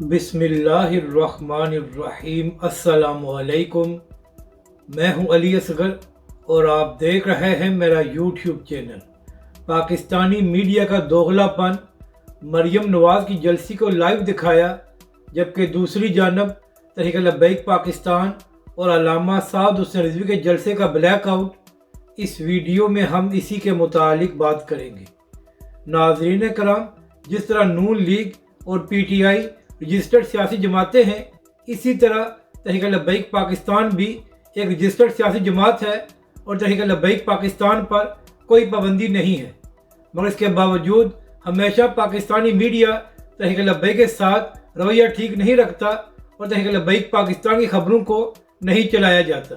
बिस्मिल्लाहिर्रहमानिर्रहीम। अस्सलाम वालेकुम। मैं हूं अली असगर और आप देख रहे हैं मेरा यूट्यूब चैनल। पाकिस्तानी मीडिया का दोगलापन, मरियम नवाज़ की जलसी को लाइव दिखाया, जबकि दूसरी जानब तहरीक लब्बैक पाकिस्तान और अल्लामा साद हुसैन रिजवी के जलसे का ब्लैकआउट। इस वीडियो में हम इसी के मुतालिक बात करेंगे। नाज़रीन कराम, जिस तरह नून लीग और PTI रजिस्टर्ड सियासी जमातें हैं, इसी तरह तहरीक लब्बैक पाकिस्तान भी एक रजिस्टर्ड सियासी जमात है और तहरीक लब्बैक पाकिस्तान पर कोई पाबंदी नहीं है। मगर इसके बावजूद हमेशा पाकिस्तानी मीडिया तहरीक लब्बैक के साथ रवैया ठीक नहीं रखता और तहरीक लब्बैक पाकिस्तान की खबरों को नहीं चलाया जाता।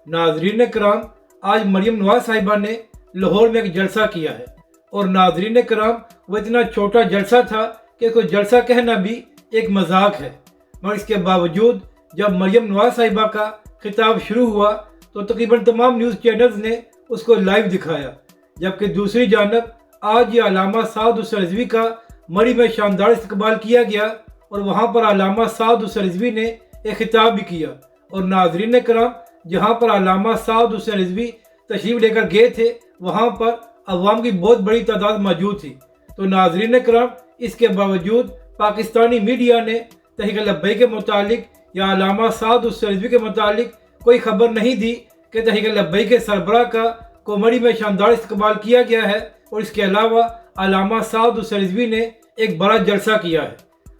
नाजरीन कराम, आज मरियम नवाज साहिबा ने लाहौर में एक जलसा किया है और नाजरीन कराम, वो इतना छोटा जलसा था कि कोई जलसा कहना भी एक मजाक है। मगर इसके बावजूद जब मरियम नवाज साहिबा का खिताब शुरू हुआ तो तकरीबन तमाम न्यूज़ चैनल्स ने उसको लाइव दिखाया, जबकि दूसरी जानब आज ये अल्लामा साद हुसैन रिजवी का मरी में शानदार इस्तकबाल किया गया और वहाँ पर अल्लामा साद हुसैन रिजवी ने एक खिताब भी किया। और नाजरीन कराम, जहाँ पर अल्लामा साद हुसैन रिजवी तशरीफ लेकर गए थे, वहाँ पर अवाम की बहुत बड़ी तादाद मौजूद थी। तो नाजरीन कराम, इसके बावजूद पाकिस्तानी मीडिया ने तहरीक लब्बैक के मुतालिक या अल्लामा साद हुसैन रिजवी के मुतालिक कोई खबर नहीं दी कि तहरीक लब्बैक के सरबराह का कोमरी में शानदार इस्तकबाल किया गया है और इसके अलावा अल्लामा साद हुसैन रिजवी ने एक बड़ा जलसा किया है।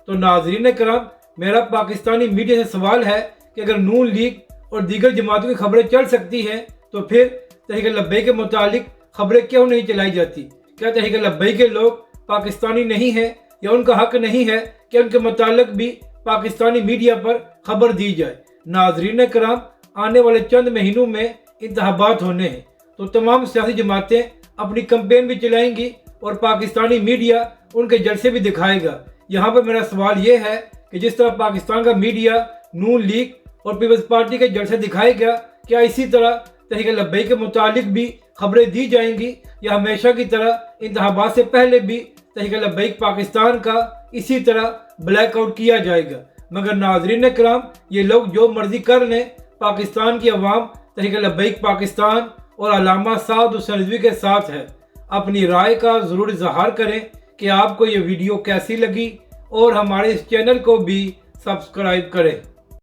तो नाजरीन कराम, मेरा पाकिस्तानी मीडिया से सवाल है कि अगर नून लीग और दीगर जमातों की खबरें चल सकती हैं तो फिर तहरीक लब्बैक के मुतालिक खबरें क्यों नहीं चलाई जाती? क्या तहरीक लब्बैक के लोग पाकिस्तानी नहीं हैं या उनका हक नहीं है कि उनके मुतालिक भी पाकिस्तानी मीडिया पर खबर दी जाए? नाजरीन कराम, आने वाले चंद महीनों में इंतखाबात होने हैं, तो तमाम सियासी जमातें अपनी कैंपेन भी चलाएंगी और पाकिस्तानी मीडिया उनके जलसे भी दिखाएगा। यहाँ पर मेरा सवाल ये है कि जिस तरह पाकिस्तान का मीडिया नून लीग और पीपल्स पार्टी के जलसे दिखाएगा, क्या इसी तरह तहरीक लब्बैक के मुतालिक भी खबरें दी जाएंगी या हमेशा की तरह इंतखाबात से पहले भी तहरीक लब्बैक पाकिस्तान का इसी तरह ब्लैकआउट किया जाएगा? मगर नाजरीन कराम, ये लोग जो मर्जी कर लें, पाकिस्तान की अवाम तहरीक लब्बैक पाकिस्तान और अल्लामा साद हुसैन रिजवी के साथ है। अपनी राय का ज़रूर इजहार करें कि आपको ये वीडियो कैसी लगी और हमारे इस चैनल को भी सब्सक्राइब करें।